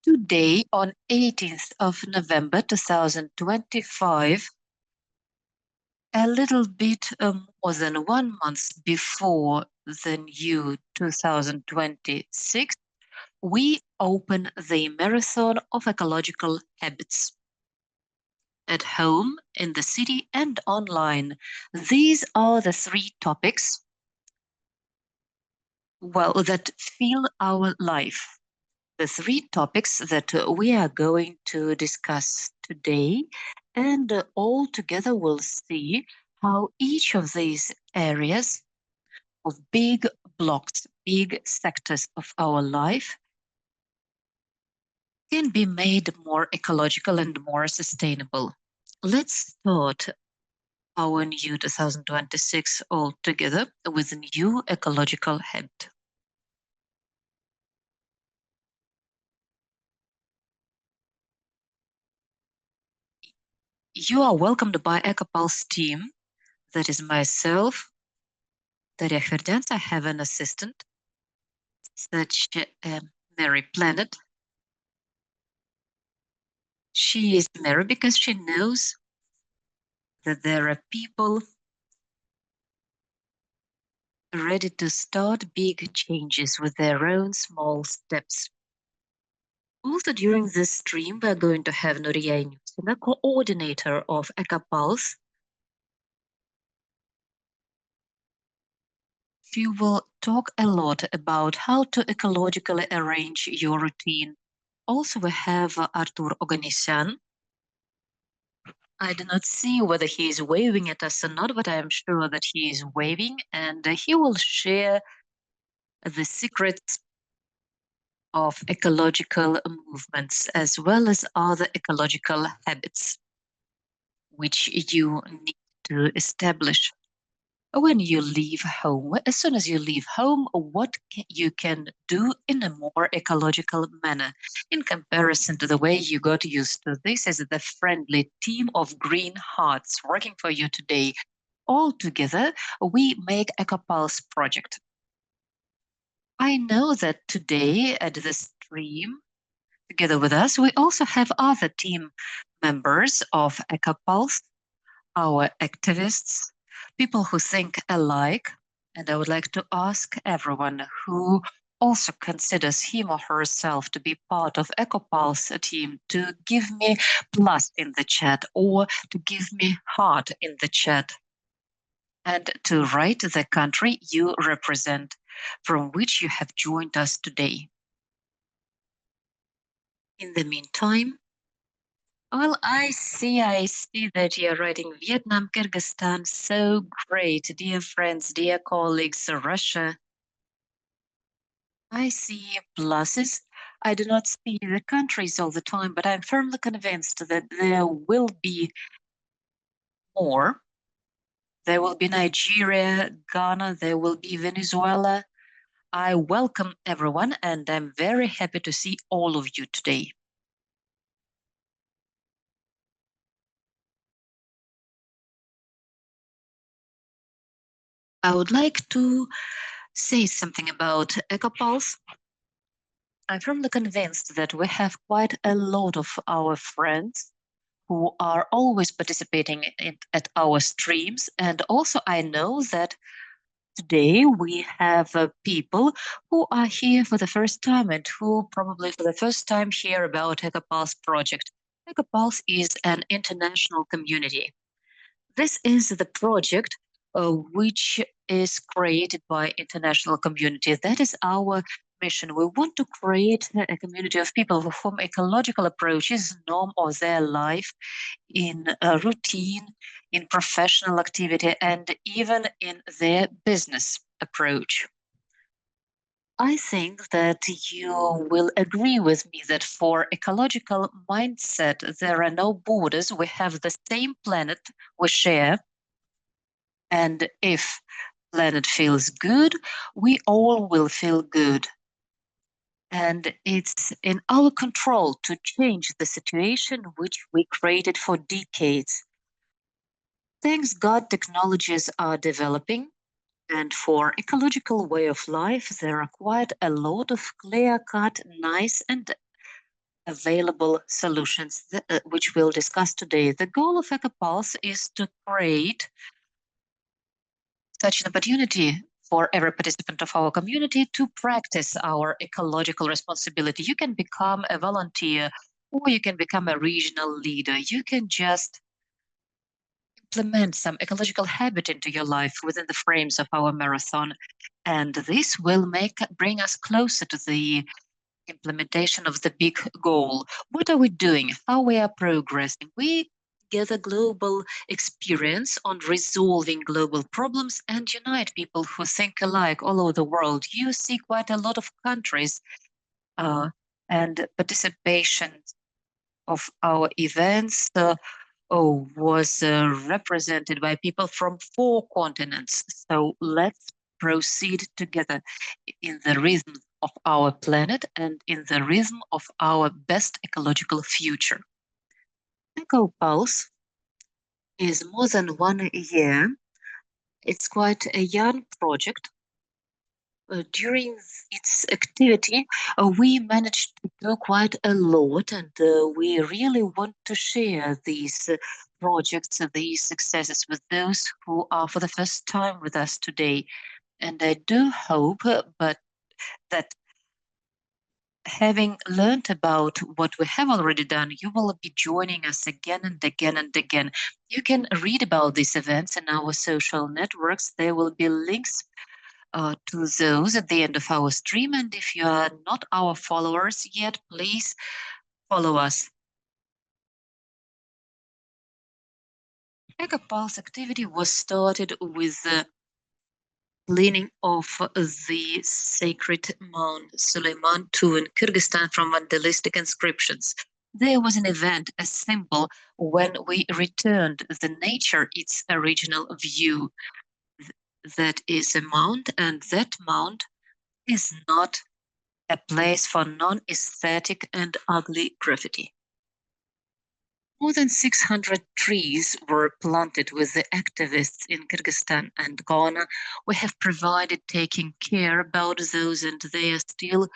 Today, on 18th of November 2025, a little bit more than 1 month before the new 2026, we open the Marathon of Ecological Habits at home, in the city, and online. These are the three topics, that fill our life. The three topics that we are going to discuss today, and all together we'll see how each of these areas of big blocks, big sectors of our life can be made more ecological and more sustainable. Let's start our new 2026 all together with a new ecological habit. You are welcomed by EcoPulse team. That is myself, Daria Khverdyansk. I have an assistant, such Mary Planet. She is Mary because she knows that there are people ready to start big changes with their own small steps. Also, during this stream, we're going to have Nuria Inyusina, coordinator of EcoPulse. She will talk a lot about how to ecologically arrange your routine. Also, we have Artur Oganisyan. I do not see whether he is waving at us or not, but I am sure that he is waving, and he will share the secrets of ecological movements as well as other ecological habits which you need to establish when you leave home. As soon as you leave home, what you can do in a more ecological manner in comparison to the way you got used to. This is the friendly team of green hearts working for you today. All together, we make EcoPulse project. I know that today at the stream, together with us, we also have other team members of EcoPulse, our activists, people who think alike. And I would like to ask everyone who also considers him or herself to be part of EcoPulse team to give me plus in the chat or to give me heart in the chat and to write the country you represent from which you have joined us today. In the meantime, well, I see that you're writing Vietnam, Kyrgyzstan. So great, dear friends, dear colleagues, Russia. I see pluses. I do not see the countries all the time, but I'm firmly convinced that there will be more. There will be Nigeria, Ghana, there will be Venezuela. I welcome everyone, and I'm very happy to see all of you today. I would like to say something about EcoPulse. I'm firmly convinced that we have quite a lot of our friends who are always participating at our streams. And also, I know that today we have people who are here for the first time and who probably for the first time hear about EcoPulse project. EcoPulse is an international community. This is the project which is created by international community. That is our mission. We want to create a community of people for whom ecological approach is norm of their life in a routine, in professional activity, and even in their business approach. I think that you will agree with me that for ecological mindset, there are no borders. We have the same planet we share. And if planet feels good, we all will feel good. And it's in our control to change the situation which we created for decades. Thanks God, technologies are developing. And for ecological way of life, there are quite a lot of clear-cut, nice and available solutions, which we'll discuss today. The goal of EcoPulse is to create such an opportunity for every participant of our community to practice our ecological responsibility. You can become a volunteer, or you can become a regional leader. You can just implement some ecological habit into your life within the frames of our marathon. And this will bring us closer to the implementation of the big goal. What are we doing? How we are progressing? We gather global experience on resolving global problems and unite people who think alike all over the world. You see quite a lot of countries and participation of our events was represented by people from 4 continents. So let's proceed together in the rhythm of our planet and in the rhythm of our best ecological future. EcoPulse is more than 1 year. It's quite a young project. During its activity, we managed to do quite a lot, and we really want to share these projects, these successes with those who are for the first time with us today. And I do hope that having learned about what we have already done, you will be joining us again and again and again. You can read about these events in our social networks. There will be links to those at the end of our stream. And if you are not our followers yet, please follow us. EcoPulse activity was started with the cleaning of the sacred Mount Suleiman II in Kyrgyzstan from vandalistic inscriptions. There was an event, a symbol, when we returned the nature its original view. That is a mount, and that mount is not a place for non-aesthetic and ugly graffiti. More than 600 trees were planted with the activists in Kyrgyzstan and Ghana. We have provided taking care about those, and they are still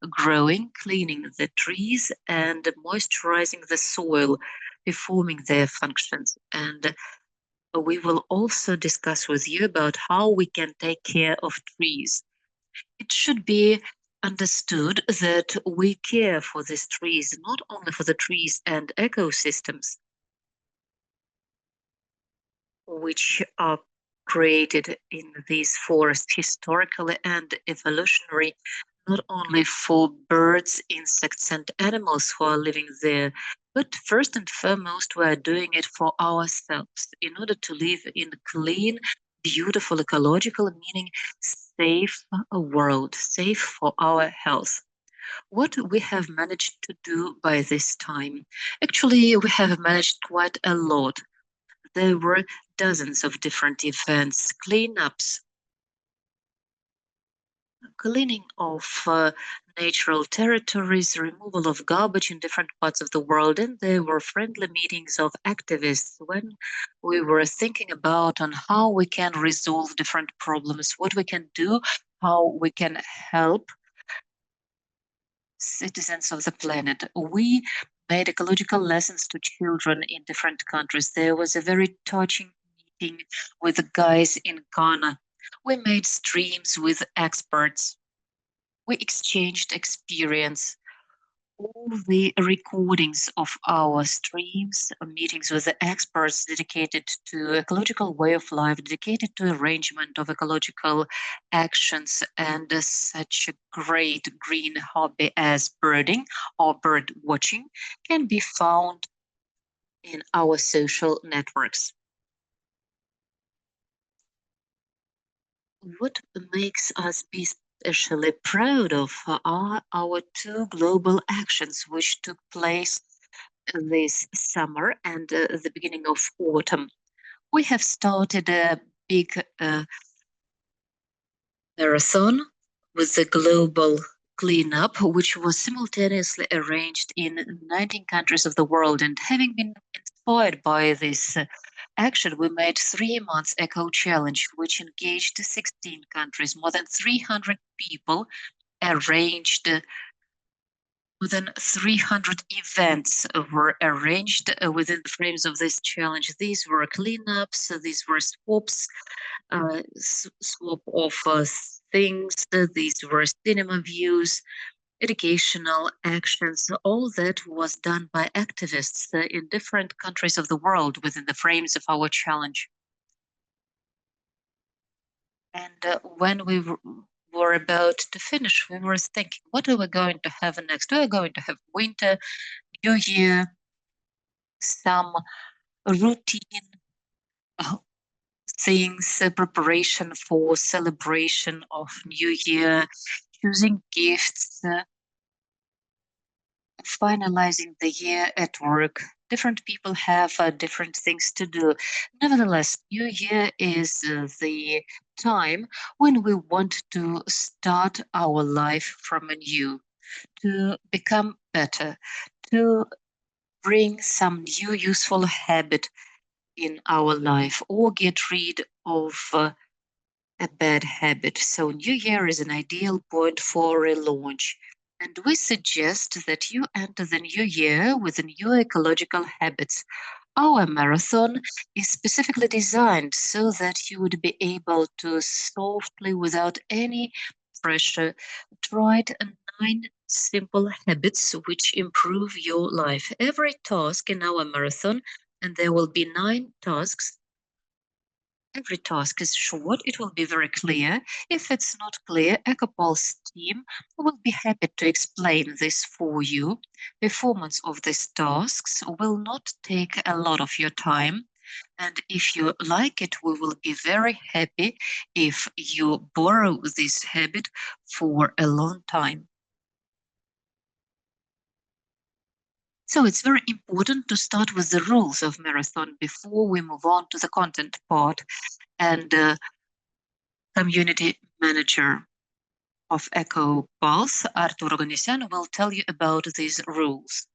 growing, cleaning the trees and moisturizing the soil, performing their functions. And we will also discuss with you about how we can take care of trees. It should be understood that we care for these trees, not only for the trees and ecosystems, which are created in these forests historically and evolutionary, not only for birds, insects, and animals who are living there, but first and foremost, we are doing it for ourselves in order to live in clean, beautiful, ecological, meaning safe world, safe for our health. What we have managed to do by this time? Actually, we have managed quite a lot. There were dozens of different events, cleanups, cleaning of natural territories, removal of garbage in different parts of the world, and there were friendly meetings of activists when we were thinking about on how we can resolve different problems, what we can do, how we can help citizens of the planet. We made ecological lessons to children in different countries. There was a very touching meeting with the guys in Ghana. We made streams with experts. We exchanged experience. All the recordings of our streams, meetings with the experts dedicated to ecological way of life, dedicated to arrangement of ecological actions, and such a great green hobby as birding or bird watching can be found in our social networks. What makes us be especially proud of are our 2 global actions which took place this summer and the beginning of autumn. We have started a big marathon with the global cleanup, which was simultaneously arranged in 19 countries of the world. And having been inspired by this action, we made 3 months Eco Challenge, which engaged 16 countries, more than 300 people, arranged More than 300 events were arranged within the frames of this challenge. These were cleanups, these were swaps, swap of things, these were cinema views, educational actions. All that was done by activists in different countries of the world within the frames of our challenge. And when we were about to finish, we were thinking, what are we going to have next? We're going to have winter, New Year, some routine things, preparation for celebration of New Year, choosing gifts, finalizing the year at work. Different people have different things to do. Nevertheless, New Year is the time when we want to start our life from anew, to become better, to bring some new useful habit in our life or get rid of a bad habit. So New Year is an ideal point for a launch. And we suggest that you enter the new year with new ecological habits. Our marathon is specifically designed so that you would be able to softly, without any pressure, try 9 simple habits which improve your life. Every task in our marathon, and there will be 9 tasks. Every task is short, it will be very clear. If it's not clear, EcoPulse team will be happy to explain this for you. Performance of these tasks will not take a lot of your time. And if you like it, we will be very happy if you borrow this habit for a long time. So it's very important to start with the rules of marathon before we move on to the content part. And community manager of EcoPulse, Artur Oganisyan, will tell you about these rules.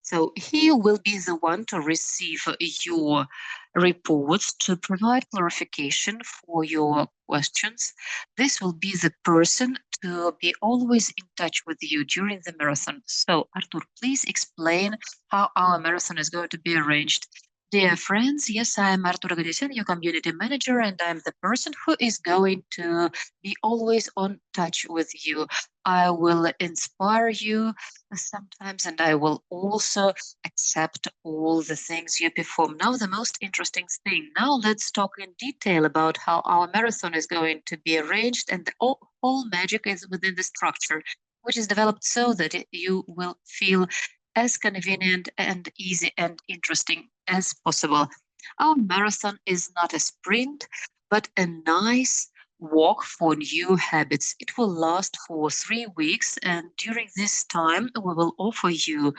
So he will be the one to receive your reports to provide clarification for your questions. This will be the person to be always in touch with you during the marathon. So Artur, please explain how our marathon is going to be arranged. Dear friends, yes, I am Artur Oganisyan, your community manager, and I'm the person who is going to be always on touch with you. I will inspire you sometimes, and I will also accept all the things you perform. Now, the most interesting thing. Now, let's talk in detail about how our marathon is going to be arranged, and the whole magic is within the structure, which is developed so that you will feel as convenient and easy and interesting as possible. Our marathon is not a sprint, but a nice walk for new habits. It will last for 3 weeks, and during this time, we will offer you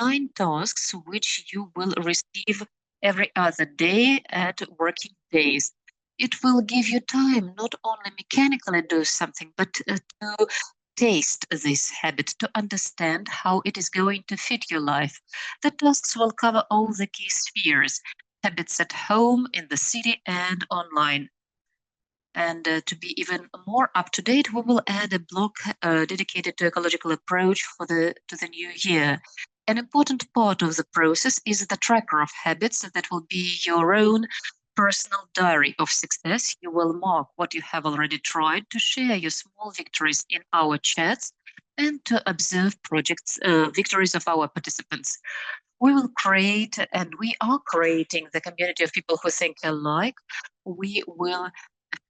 9 tasks which you will receive every other day at working days. It will give you time not only mechanically do something, but to taste this habit, to understand how it is going to fit your life. The tasks will cover all the key spheres: habits at home, in the city, and online. And to be even more up to date, we will add a block dedicated to ecological approach for to the new year. An important part of the process is the tracker of habits that will be your own personal diary of success. You will mark what you have already tried, to share your small victories in our chats, and to observe projects victories of our participants. We will create, and we are creating, the community of people who think alike. We will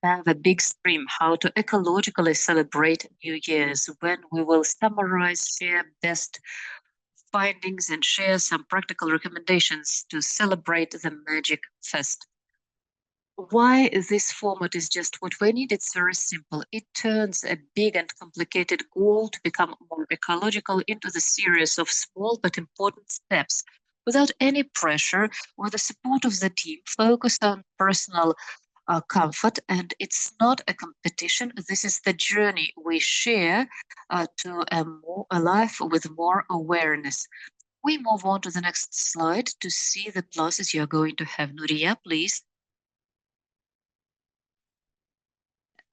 have a big stream how to ecologically celebrate New Year's, when we will summarize, share best findings, and share some practical recommendations to celebrate the Magic Fest. Why this format is just what we need? It's very simple. It turns a big and complicated goal to become more ecological into the series of small but important steps without any pressure, with the support of the team, focused on personal comfort. And it's not a competition. This is the journey we share to a life with more awareness. We move on to the next slide to see the pluses you're going to have. Nuria, please.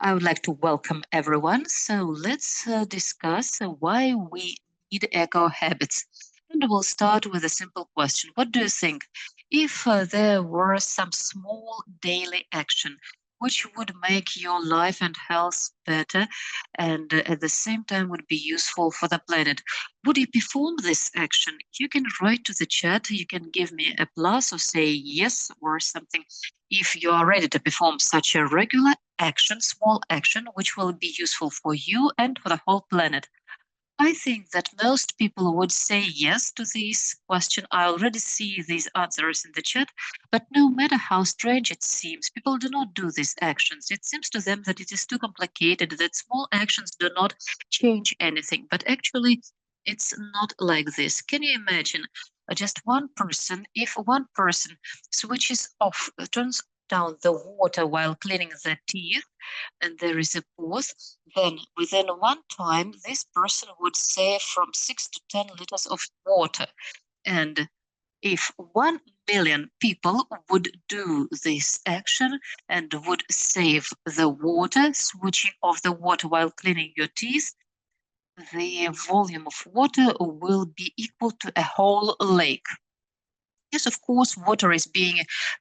I would like to welcome everyone. So let's discuss why we need eco habits. And we'll start with a simple question. What do you think? If there were some small daily action which would make your life and health better and at the same time would be useful for the planet, would you perform this action? You can write to the chat, you can give me a plus or say yes or something if you are ready to perform such a regular action, small action, which will be useful for you and for the whole planet. I think that most people would say yes to this question. I already see these answers in the chat, but no matter how strange it seems, people do not do these actions. It seems to them that it is too complicated, that small actions do not change anything. But actually, it's not like this. Can you imagine just one person, if one person switches off, turns down the water while cleaning their teeth, and there is a pause, then within one time, this person would save from 6 to 10 liters of water. And if 1 million people would do this action and would save the water, switching off the water while cleaning your teeth, the volume of water will be equal to a whole lake. Yes, of course, water is being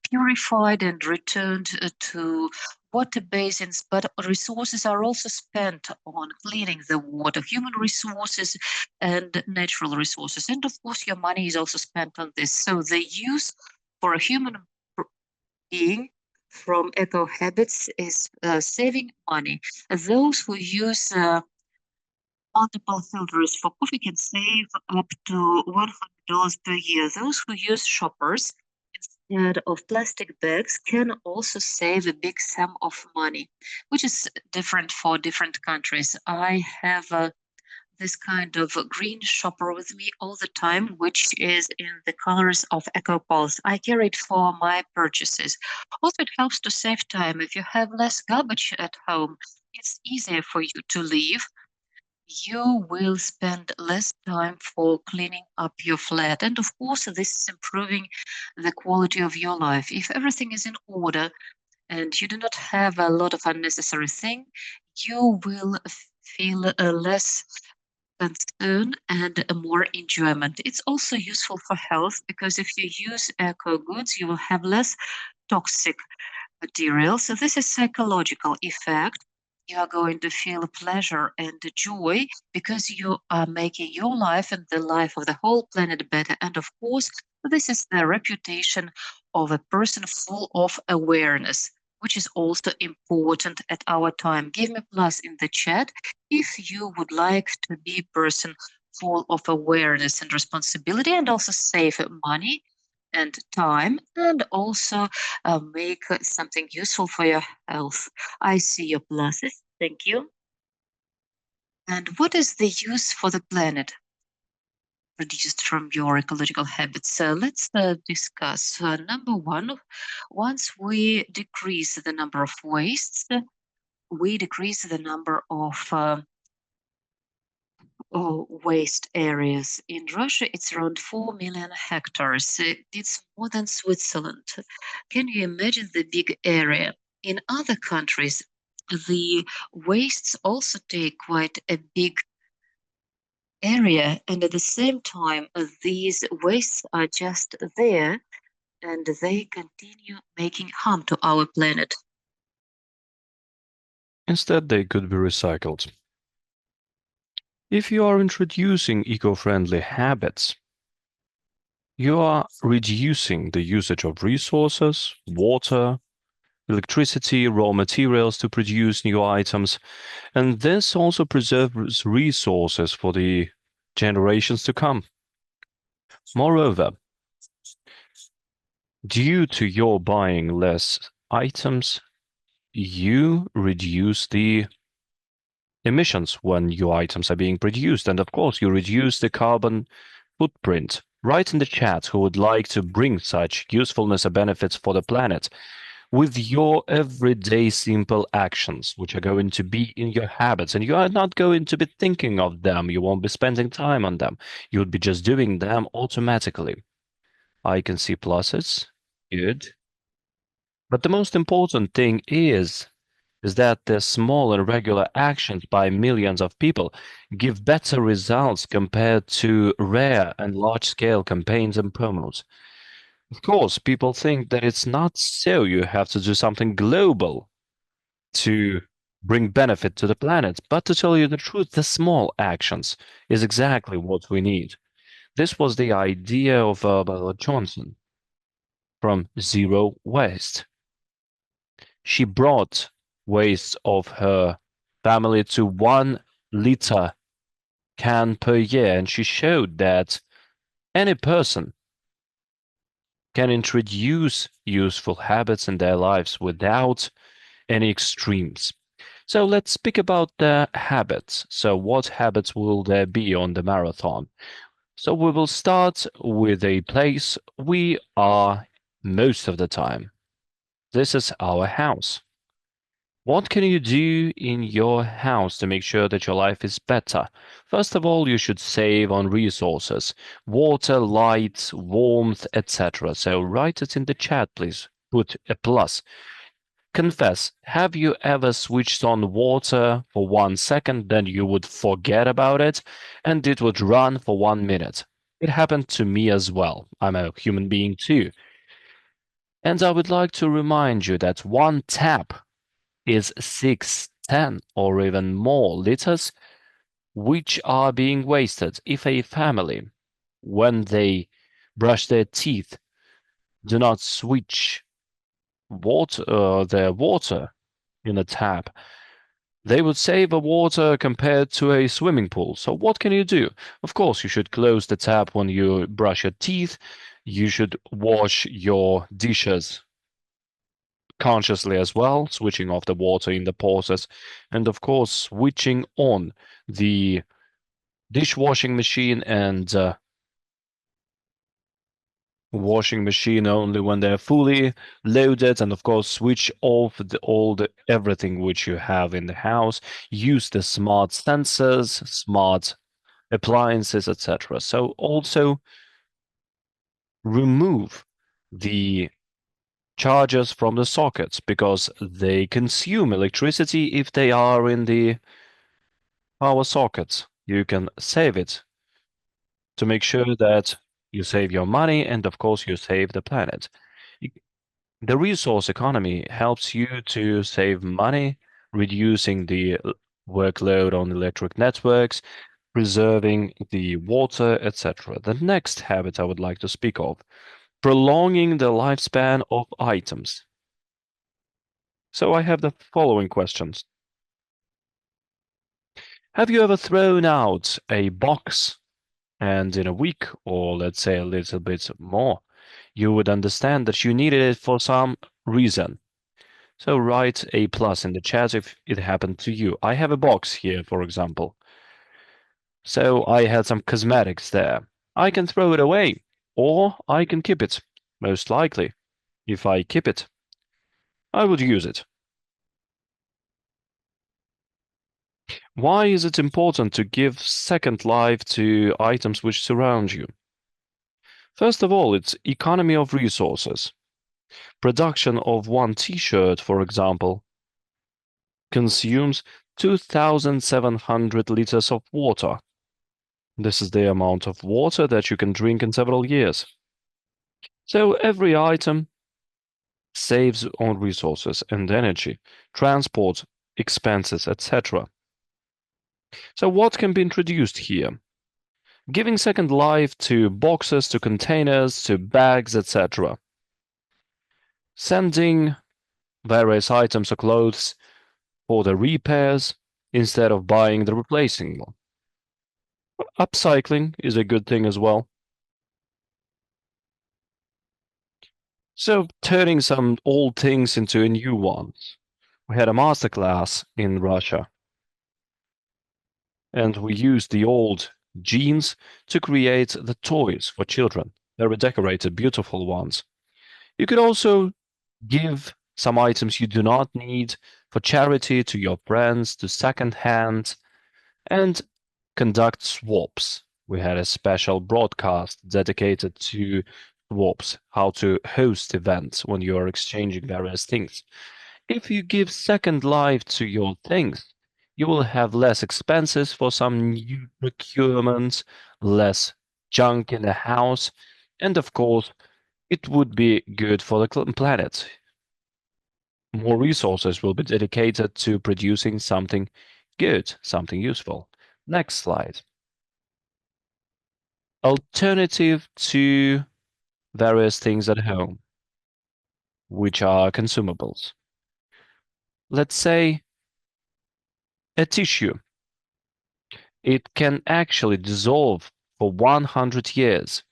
purified and returned to water basins, but resources are also spent on cleaning the water, human resources and natural resources. And of course, your money is also spent on this. So the use for a human being from eco habits is saving money. Those who use multiple filters for coffee can save up to $100 per year. Those who use shoppers instead of plastic bags can also save a big sum of money, which is different for different countries. I have this kind of green shopper with me all the time, which is in the colors of EcoPulse. I carry it for my purchases. Also, it helps to save time. If you have less garbage at home, it's easier for you to leave. You will spend less time for cleaning up your flat. And of course, this is improving the quality of your life. If everything is in order and you do not have a lot of unnecessary thing, you will feel less concern and more enjoyment. It's also useful for health because if you use eco goods, you will have less toxic material. So this is psychological effect. You are going to feel pleasure and joy because you are making your life and the life of the whole planet better. And of course, this is the reputation of a person full of awareness, which is also important at our time. Give me plus in the chat if you would like to be a person full of awareness and responsibility and also save money and time and also make something useful for your health. I see your pluses. Thank you. And what is the use for the planet produced from your ecological habits? Let's discuss. Number one, once we decrease the number of wastes, we decrease the number of waste areas. In Russia, it's around 4 million hectares. It's more than Switzerland. Can you imagine the big area? In other countries, the wastes also take quite a big area, and at the same time, these wastes are just there and they continue making harm to our planet. Instead, they could be recycled. If you are introducing eco-friendly habits, you are reducing the usage of resources, water, electricity, raw materials to produce new items, and this also preserves resources for the generations to come. Moreover, due to your buying less items, you reduce the emissions when your items are being produced, and of course you reduce the carbon footprint. Write in the chat who would like to bring such usefulness and benefits for the planet with your everyday simple actions, which are going to be in your habits, and you are not going to be thinking of them. You won't be spending time on them. You'll be just doing them automatically. I can see pluses. Good. But the most important thing is is that the small and regular actions by millions of people give better results compared to rare and large-scale campaigns and promos. Of course, people think that it's not so. You have to do something global to bring benefit to the planet. But to tell you the truth, the small actions is exactly what we need. This was the idea of Bella Johnson from Zero Waste. She brought waste of her family to 1 liter can per year, and she showed that any person can introduce useful habits in their lives without any extremes. So let's speak about the habits. So what habits will there be on the marathon? So we will start with a place we are most of the time. This is our house. What can you do in your house to make sure that your life is better? First of all, you should save on resources, water, light, warmth, etc. So write it in the chat, please. Put a plus. Confess, have you ever switched on water for 1 second, then you would forget about it, and it would run for 1 minute? It happened to me as well. I'm a human being too. And I would like to remind you that one tap is 6, 10, or even more liters, which are being wasted if a family, when they brush their teeth, do not switch their water in a tap. They would save the water compared to a swimming pool. So what can you do? Of course, you should close the tap when you brush your teeth. You should wash your dishes consciously as well, switching off the water in the process. And of course, switching on the dishwashing machine and washing machine only when they're fully loaded, and of course switch off all the everything which you have in the house. Use the smart sensors, smart appliances, etc. So also remove the chargers from the sockets because they consume electricity if they are in the power sockets. You can save it to make sure that you save your money and of course you save the planet. The resource economy helps you to save money, reducing the workload on electric networks, preserving the water, etc. The next habit I would like to speak of, prolonging the lifespan of items. So I have the following questions. Have you ever thrown out a box and in a week, or let's say a little bit more, you would understand that you needed it for some reason? So write a plus in the chat if it happened to you. I have a box here, for example. So I had some cosmetics there. I can throw it away, or I can keep it. Most likely, if I keep it, I would use it. Why is it important to give second life to items which surround you? First of all, it's economy of resources. Production of one t-shirt, for example, consumes 2,700 liters of water. This is the amount of water that you can drink in several years. So every item saves on resources and energy, transport, expenses, etc. So what can be introduced here? Giving second life to boxes, to containers, to bags, etc. Sending various items or clothes for the repairs instead of buying the replacing one. Upcycling is a good thing as well. So turning some old things into a new ones. We had a masterclass in Russia, and we used the old jeans to create the toys for children. Very decorated, beautiful ones. You could also give some items you do not need for charity to your friends, to second hand, and conduct swaps. We had a special broadcast dedicated to swaps, how to host events when you are exchanging various things. If you give second life to your things, you will have less expenses for some new procurements, less junk in the house, and of course, it would be good for the planet. More resources will be dedicated to producing something good, something useful. Next slide. Alternative to various things at home, which are consumables. Let's say a tissue. It can actually dissolve for 100 years.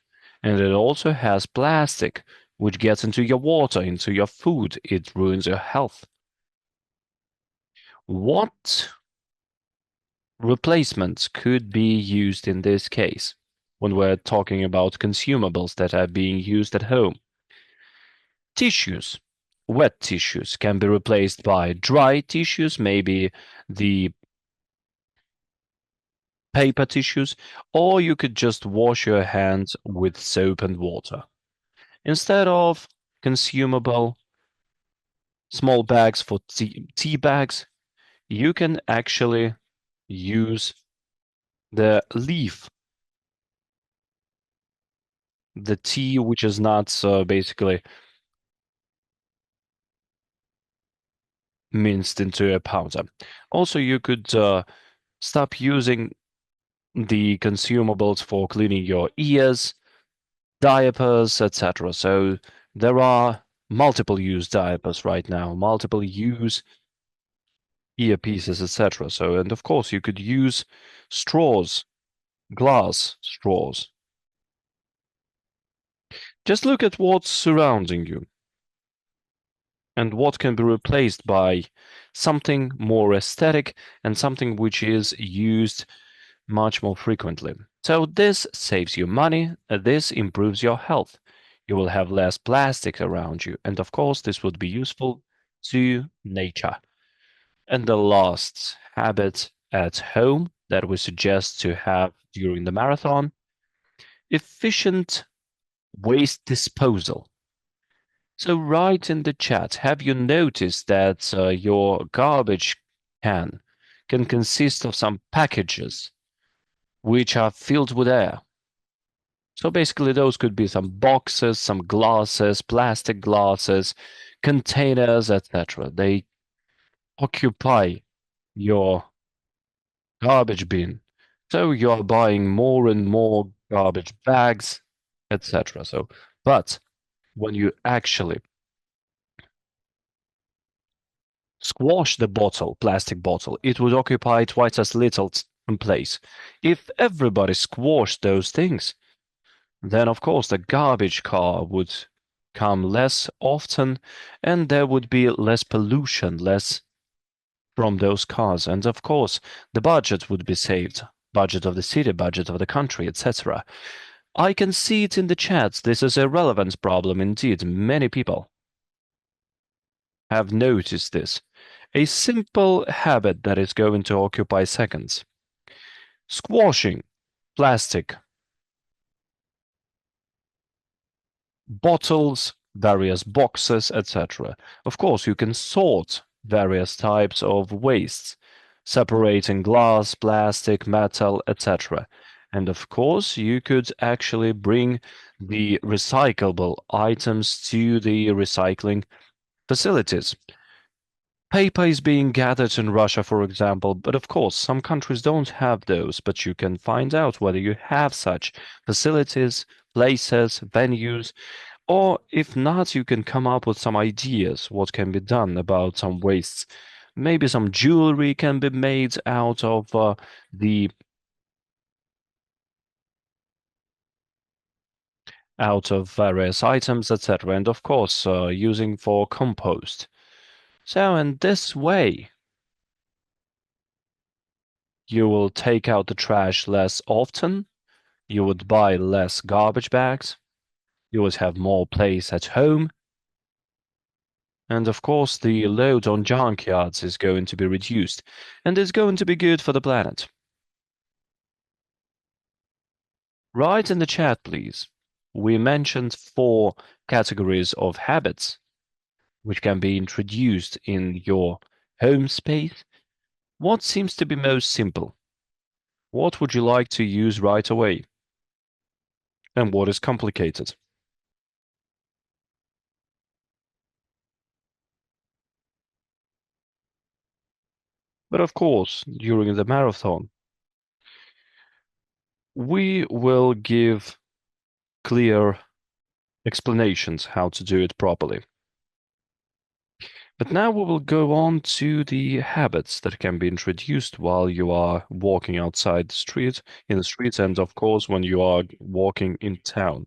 And it also has plastic, which gets into your water, into your food. It ruins your health. What replacements could be used in this case when we're talking about consumables that are being used at home? Tissues. Wet tissues can be replaced by dry tissues, maybe the paper tissues, or you could just wash your hands with soap and water. Instead of consumable small bags for tea bags, you can actually use the leaf, the tea, which is not basically minced into a powder. Also, you could stop using the consumables for cleaning your ears, diapers, etc. So there are multiple use diapers right now, multiple use earpieces, etc. So, and of course, you could use straws, glass straws. Just look at what's surrounding you and what can be replaced by something more aesthetic and something which is used much more frequently. So this saves you money, this improves your health. You will have less plastic around you, and of course, this would be useful to nature. And the last habit at home that we suggest to have during the marathon: efficient waste disposal. So write in the chat, have you noticed that your garbage can consist of some packages which are filled with air? So basically those could be some boxes, some glasses, plastic glasses, containers, etc. They occupy your garbage bin. So you're buying more and more garbage bags, etc. So, but when you actually squash the bottle, plastic bottle, it would occupy twice as little place. If everybody squashed those things, then of course the garbage car would come less often and there would be less pollution, less from those cars. And of course, the budget would be saved, budget of the city, budget of the country, etc. I can see it in the chats. This is a relevance problem indeed. Many people have noticed this. A simple habit that is going to occupy seconds. Squashing plastic bottles, various boxes, etc. Of course, you can sort various types of wastes, separating glass, plastic, metal, etc. And of course, you could actually bring the recyclable items to the recycling facilities. Paper is being gathered in Russia, for example, but of course, some countries don't have those, but you can find out whether you have such facilities, places, venues, or if not, you can come up with some ideas what can be done about some wastes. Maybe some jewelry can be made out of the out of various items, etc. And of course, using for compost. So in this way, you will take out the trash less often, you would buy less garbage bags, you would have more place at home, and of course the load on junkyards is going to be reduced, and it's going to be good for the planet. Write in the chat, please. We mentioned 4 categories of habits. which can be introduced in your home space, what seems to be most simple? What would you like to use right away? And what is complicated? But of course, during the marathon, we will give clear explanations how to do it properly. But now we will go on to the habits that can be introduced while you are walking outside the street, in the streets, and of course, when you are walking in town.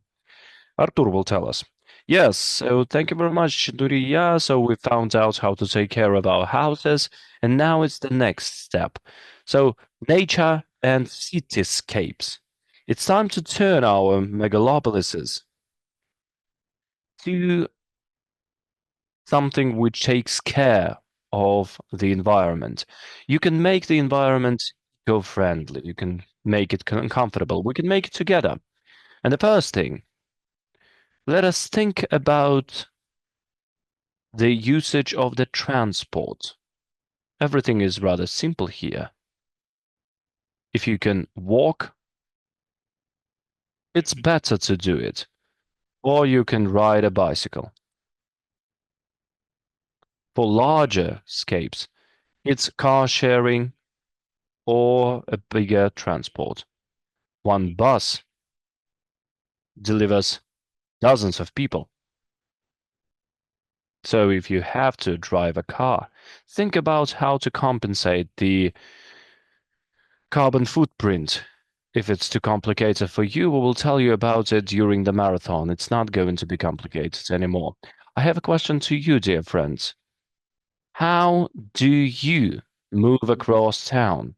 Artur will tell us. Yes, so thank you very much, Duriya. So we found out how to take care of our houses, and now it's the next step. So nature and cityscapes. It's time to turn our megalopolises to something which takes care of the environment. You can make the environment eco-friendly. You can make it comfortable. We can make it together. And the first thing, let us think about the usage of the transport. Everything is rather simple here. If you can walk, it's better to do it. Or you can ride a bicycle. For larger scapes, it's car sharing or a bigger transport. One bus delivers dozens of people. So if you have to drive a car, think about how to compensate the carbon footprint. If it's too complicated for you, we will tell you about it during the marathon. It's not going to be complicated anymore. I have a question to you, dear friends. How do you move across town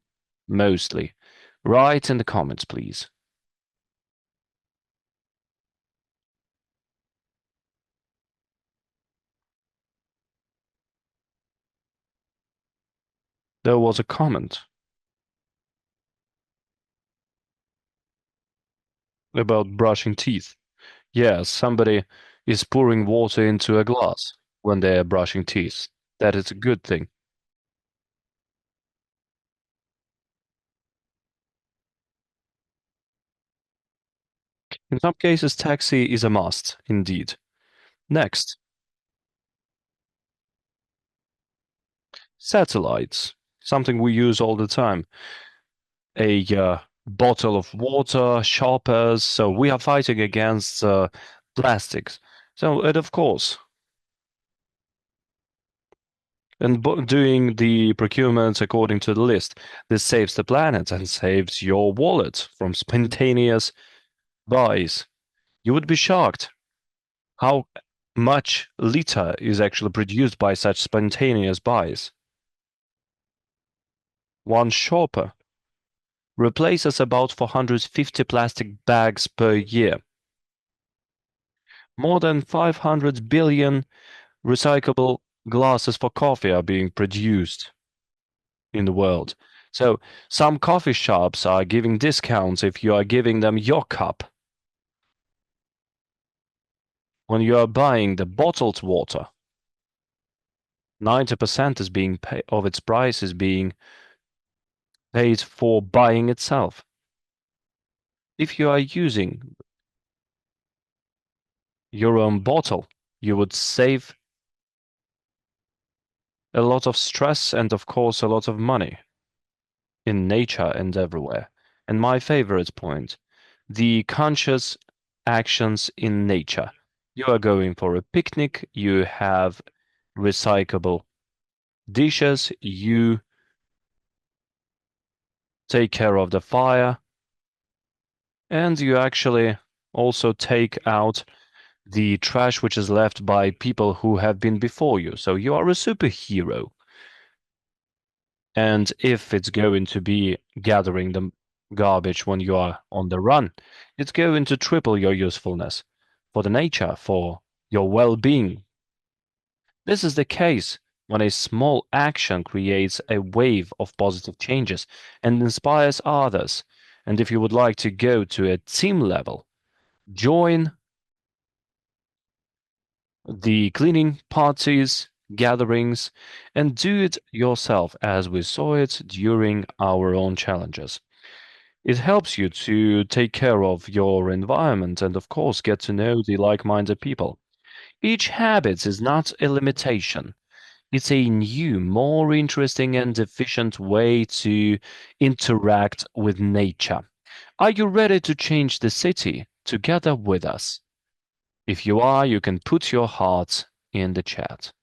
mostly? Write in the comments, please. There was a comment about brushing teeth. Yes, somebody is pouring water into a glass when they are brushing teeth. That is a good thing. In some cases, taxi is a must, indeed. Next, satellites, something we use all the time. A bottle of water, shoppers. So we are fighting against plastics. So, and of course, and doing the procurement according to the list, this saves the planet and saves your wallet from spontaneous buys. You would be shocked how much litter is actually produced by such spontaneous buys. One shopper replaces about 450 plastic bags per year. More than 500 billion recyclable glasses for coffee are being produced in the world. So some coffee shops are giving discounts if you are giving them your cup. When you are buying the bottled water, 90% is being of its price is being paid for buying itself. If you are using your own bottle, you would save a lot of stress and, of course, a lot of money in nature and everywhere. And my favorite point, the conscious actions in nature. You are going for a picnic, you have recyclable dishes, you take care of the fire, and you actually also take out the trash which is left by people who have been before you. So you are a superhero. And if it's going to be gathering the garbage when you are on the run, it's going to triple your usefulness for the nature, for your well-being. This is the case when a small action creates a wave of positive changes and inspires others. And if you would like to go to a team level, join the cleaning parties, gatherings, and do it yourself as we saw it during our own challenges. It helps you to take care of your environment and, of course, get to know the like-minded people. Each habit is not a limitation. It's a new, more interesting and efficient way to interact with nature. Are you ready to change the city together with us? If you are, you can put your heart in the chat.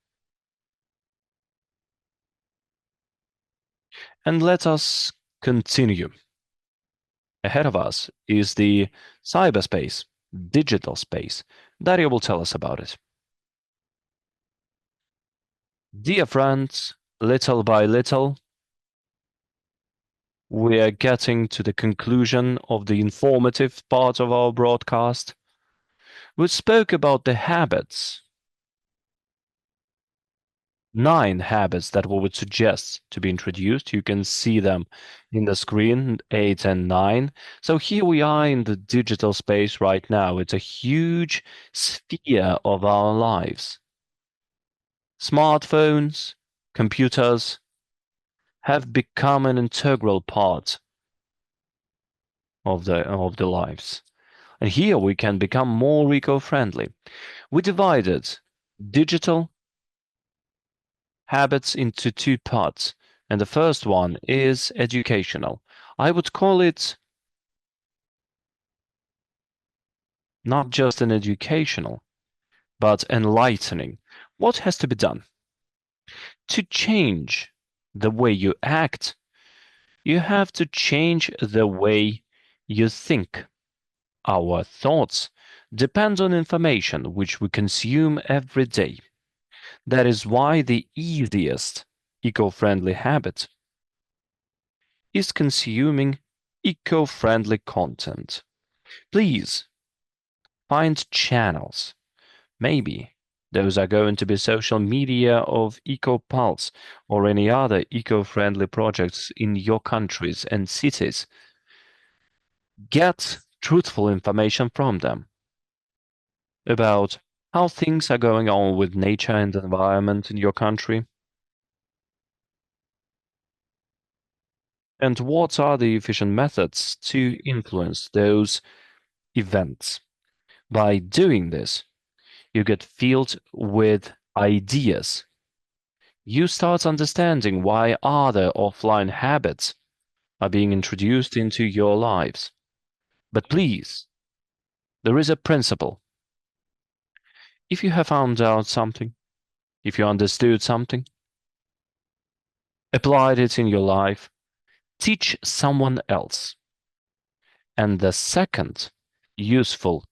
And let us continue. Ahead of us is the cyberspace, digital space. Daria will tell us about it. Dear friends, little by little, we are getting to the conclusion of the informative part of our broadcast. We spoke about the habits, 9 habits that we would suggest to be introduced. You can see them in the screen, 8 and 9. So here we are in the digital space right now. It's a huge sphere of our lives. Smartphones, computers have become an integral part of the lives. And here we can become more eco-friendly. We divided digital habits into 2 parts, and the first one is educational. I would call it not just an educational, but enlightening. What has to be done? To change the way you act, you have to change the way you think. Our thoughts depend on information which we consume every day. That is why the easiest eco-friendly habit is consuming eco-friendly content. Please find channels. Maybe those are going to be social media of EcoPulse or any other eco-friendly projects in your countries and cities. Get truthful information from them about how things are going on with nature and environment in your country, and what are the efficient methods to influence those events. By doing this, you get filled with ideas. You start understanding why other offline habits are being introduced into your lives. But please, there is a principle. If you have found out something, if you understood something, applied it in your life, teach someone else. And the second useful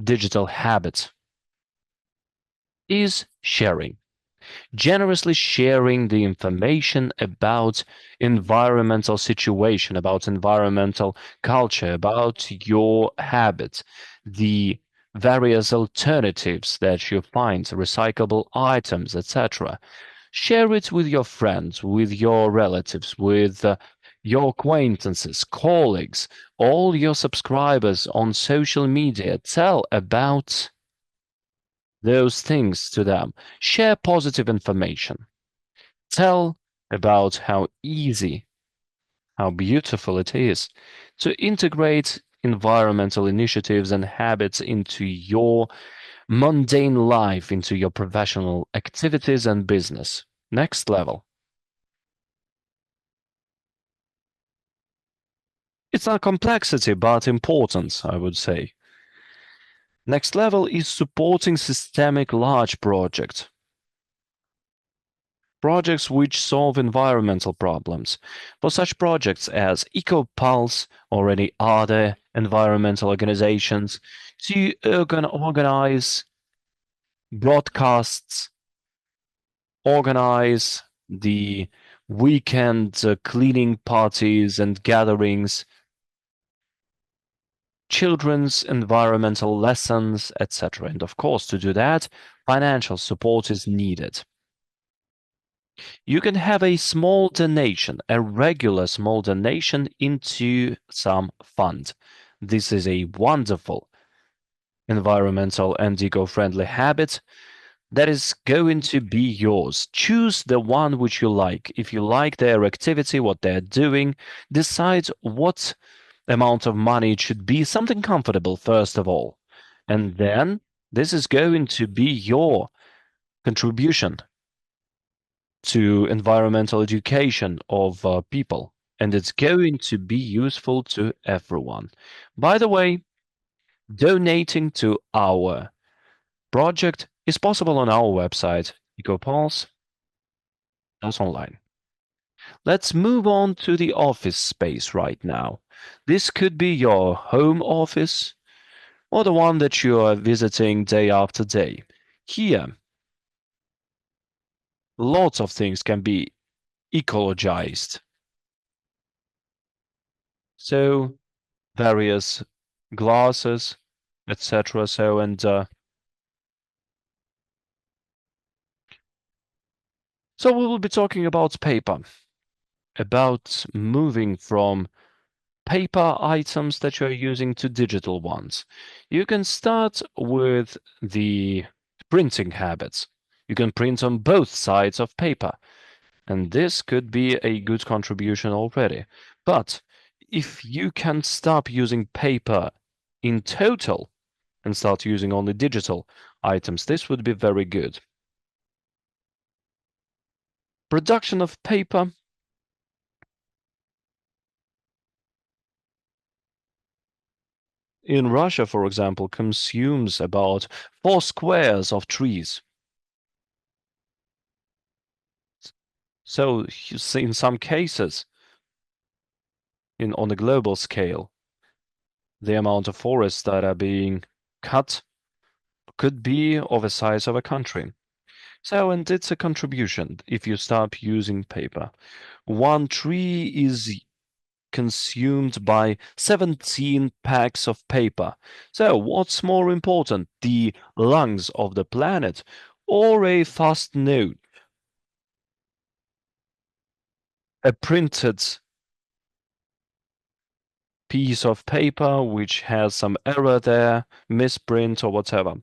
digital habit is sharing. Generously sharing the information about environmental situation, about environmental culture, about your habits, the various alternatives that you find, recyclable items, etc. Share it with your friends, with your relatives, with your acquaintances, colleagues, all your subscribers on social media. Tell about those things to them. Share positive information. Tell about how easy, how beautiful it is to integrate environmental initiatives and habits into your mundane life, into your professional activities and business. Next level. It's not complexity, but importance, I would say. Next level is supporting systemic large projects. Projects which solve environmental problems. For such projects as EcoPulse or any other environmental organizations, to organize broadcasts, organize the weekend cleaning parties and gatherings, children's environmental lessons, etc. And of course, to do that, financial support is needed. You can have a small donation, a regular small donation into some fund. This is a wonderful environmental and eco-friendly habit that is going to be yours. Choose the one which you like. If you like their activity, what they're doing, decide what amount of money it should be, something comfortable, first of all. And then this is going to be your contribution to environmental education of people. And it's going to be useful to everyone. By the way, donating to our project is possible on our website, EcoPulse. That's online. Let's move on to the office space right now. This could be your home office or the one that you are visiting day after day. Here, lots of things can be ecologized. So, various glasses, etc. So we will be talking about paper, about moving from paper items that you're using to digital ones. You can start with the printing habits. You can print on both sides of paper, and this could be a good contribution already. But if you can stop using paper in total and start using only digital items, this would be very good. Production of paper in Russia, for example, consumes about 4 squares of trees. So you see in some cases, on a global scale, the amount of forests that are being cut could be of the size of a country. So, and it's a contribution if you stop using paper. One tree is consumed by 17 packs of paper. So, what's more important, the lungs of the planet or a fast note? A printed piece of paper which has some error there, misprint or whatever.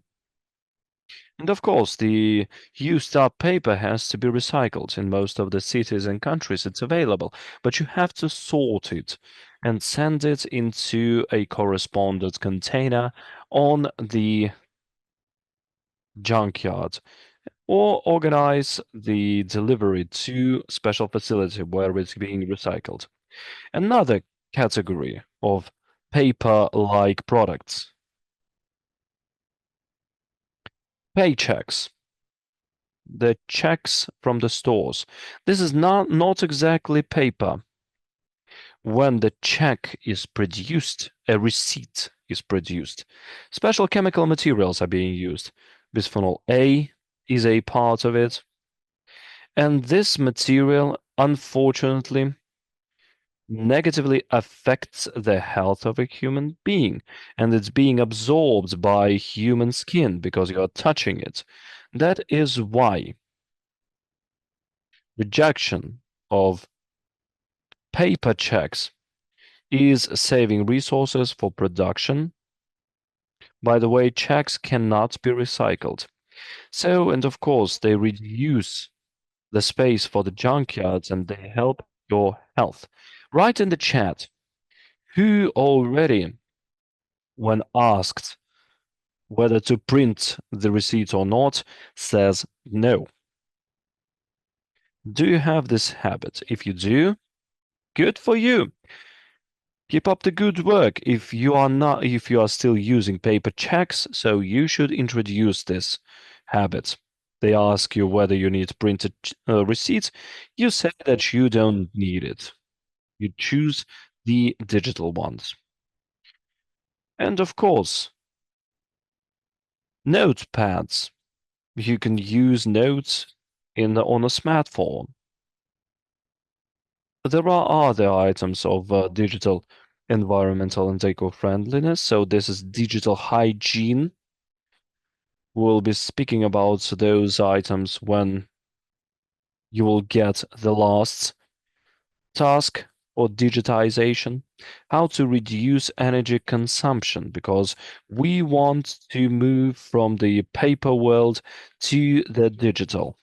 And of course, the used up paper has to be recycled. In most of the cities and countries, it's available, but you have to sort it and send it into a correspondent container on the junkyard or organize the delivery to special facility where it's being recycled. Another category of paper-like products, paychecks. The checks from the stores. This is not exactly paper. When the check is produced, a receipt is produced. Special chemical materials are being used. Bisphenol A is a part of it. And this material, unfortunately, negatively affects the health of a human being. And it's being absorbed by human skin because you are touching it. That is why rejection of paper checks is saving resources for production. By the way, checks cannot be recycled. So, and of course, they reduce the space for the junkyards and they help your health. Write in the chat who already, when asked whether to print the receipt or not, says no. Do you have this habit? If you do, good for you. Keep up the good work. If you are still using paper checks, so you should introduce this habit. They ask you whether you need printed receipts. You say that you don't need it. You choose the digital ones. And of course, notepads. You can use notes on a smartphone. There are other items of digital environmental and eco-friendliness. So this is digital hygiene. We'll be speaking about those items when you will get the last task or digitization, how to reduce energy consumption, because we want to move from the paper world to the digital.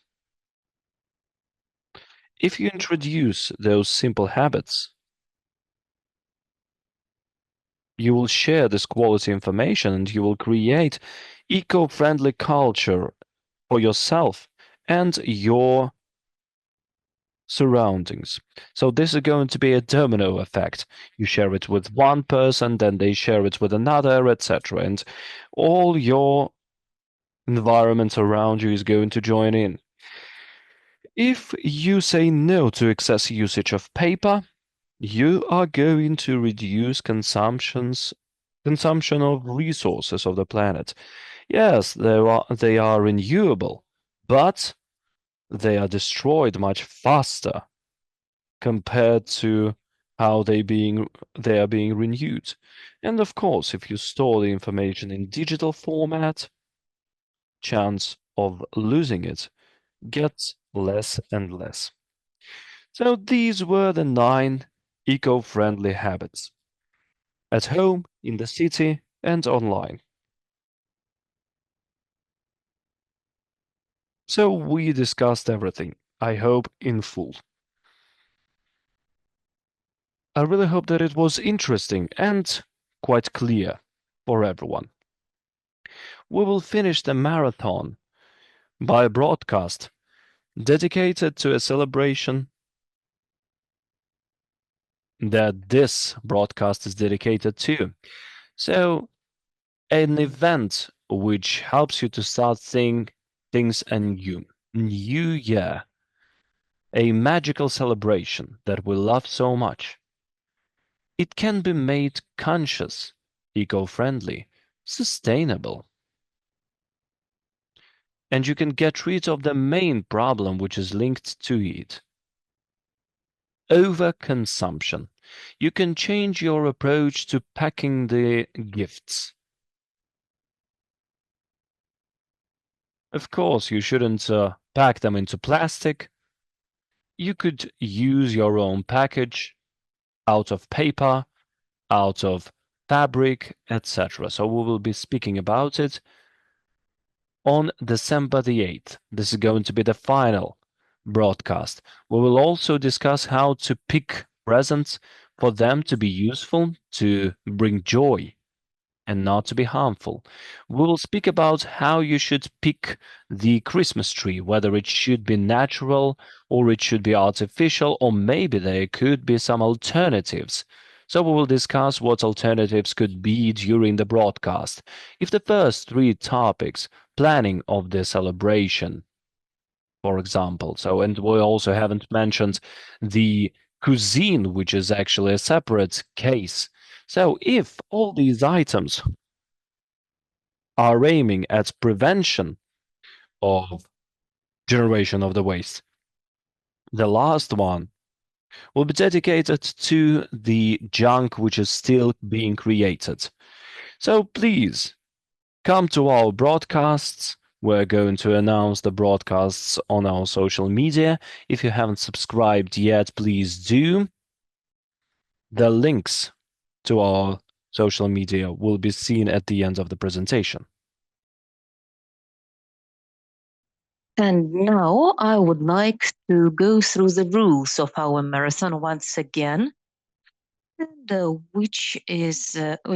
If you introduce those simple habits, you will share this quality information and you will create eco-friendly culture for yourself and your surroundings. So this is going to be a domino effect. You share it with one person, then they share it with another, etc. And all your environment around you is going to join in. If you say no to excess usage of paper, you are going to reduce consumption of resources of the planet. Yes, they are renewable, but they are destroyed much faster compared to how they are being renewed. And of course, if you store the information in digital format, chance of losing it gets less and less. So these were the 9 eco-friendly habits at home, in the city, and online. So we discussed everything, I hope in full. I really hope that it was interesting and quite clear for everyone. We will finish the marathon by a broadcast dedicated to a celebration that this broadcast is dedicated to. So, an event which helps you to start seeing things anew. New Year, a magical celebration that we love so much. It can be made conscious, eco-friendly, sustainable. And you can get rid of the main problem which is linked to it. Overconsumption. You can change your approach to packing the gifts. Of course, you shouldn't pack them into plastic. You could use your own package out of paper, out of fabric, etc. So we will be speaking about it on December the 8th. This is going to be the final broadcast. We will also discuss how to pick presents for them to be useful, to bring joy, and not to be harmful. We will speak about how you should pick the Christmas tree, whether it should be natural or it should be artificial, or maybe there could be some alternatives. So we will discuss what alternatives could be during the broadcast. If the first 3 topics, planning of the celebration, for example, and we also haven't mentioned the cuisine, which is actually a separate case. So if all these items are aiming at prevention of generation of the waste, the last one will be dedicated to the junk which is still being created. So please come to our broadcasts. We're going to announce the broadcasts on our social media. If you haven't subscribed yet, please do. The links to our social media will be seen at the end of the presentation. And now I would like to go through the rules of our marathon once again, and which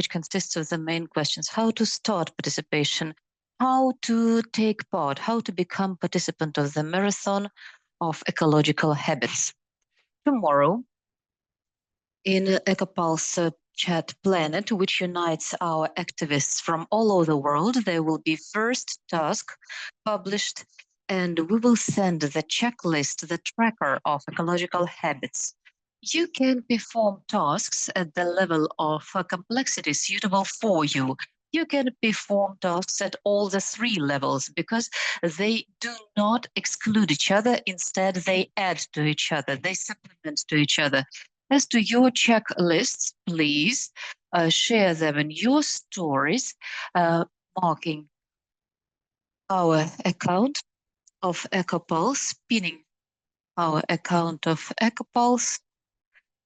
consists of the main questions: how to start participation, how to take part, how to become participant of the marathon of ecological habits. Tomorrow, in EcoPulse chat planet, which unites our activists from all over the world, there will be first task published, and we will send the checklist, the tracker of ecological habits. You can perform tasks at the level of complexity suitable for you. You can perform tasks at all the 3 levels because they do not exclude each other. Instead, they add to each other, they supplement to each other. As to your checklists, please share them in your stories, marking our account of EcoPulse, pinning our account of EcoPulse,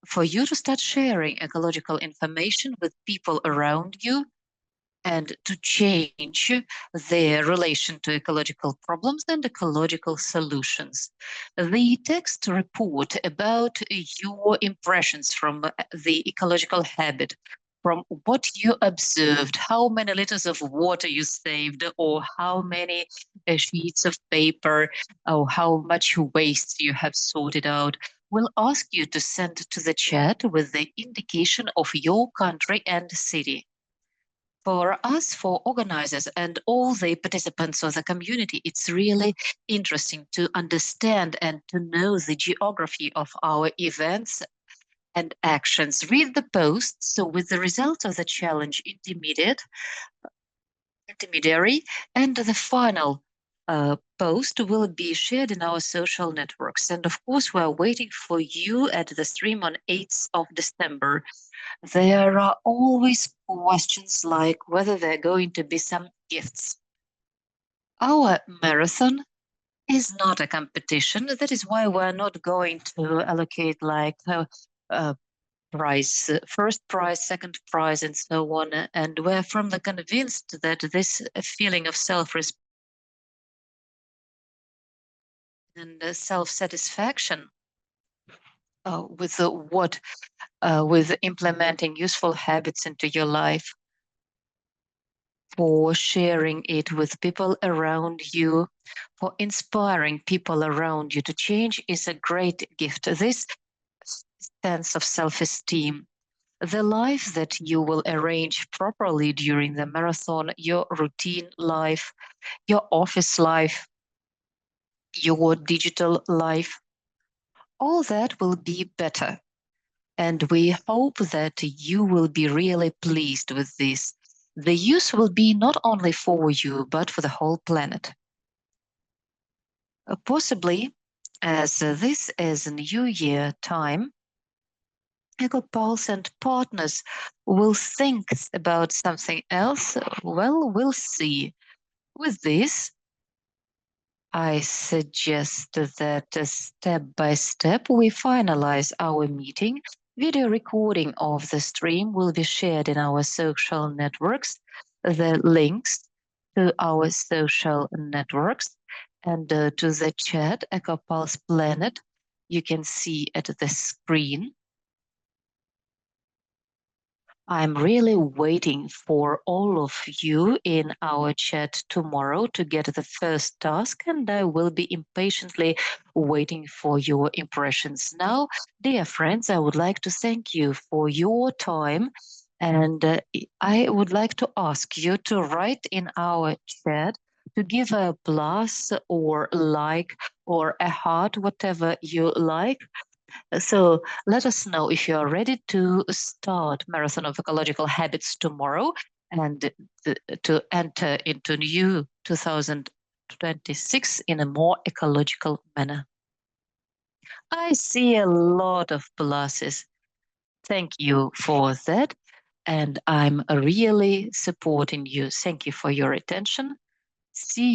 for you to start sharing ecological information with people around you and to change their relation to ecological problems and ecological solutions. The text report about your impressions from the ecological habit, from what you observed, how many liters of water you saved, or how many sheets of paper, or how much waste you have sorted out, will ask you to send to the chat with the indication of your country and city. For us, for organizers and all the participants of the community, it's really interesting to understand and to know the geography of our events and actions. Read the posts. So with the results of the challenge intermediary, and the final post will be shared in our social networks. And of course, we're waiting for you at the stream on 8th of December. There are always questions like whether there are going to be some gifts. Our marathon is not a competition. That is why we're not going to allocate like prize, first prize, second prize, and so on. And we're firmly convinced that this feeling of self-respect and self-satisfaction with implementing useful habits into your life, for sharing it with people around you, for inspiring people around you to change is a great gift. This sense of self-esteem, the life that you will arrange properly during the marathon, your routine life, your office life, your digital life, all that will be better. And we hope that you will be really pleased with this. The use will be not only for you, but for the whole planet. Possibly, as this is New Year time, EcoPulse and partners will think about something else. Well, we'll see. With this, I suggest that step by step we finalize our meeting. Video recording of the stream will be shared in our social networks. The links to our social networks and to the chat EcoPulse Planet you can see at the screen. I'm really waiting for all of you in our chat tomorrow to get the first task, and I will be impatiently waiting for your impressions. Now, dear friends, I would like to thank you for your time, and I would like to ask you to write in our chat to give a plus or like or a heart, whatever you like. So let us know if you are ready to start Marathon of Ecological Habits tomorrow and to enter into new 2026 in a more ecological manner. I see a lot of pluses. Thank you for that. And I'm really supporting you. Thank you for your attention. See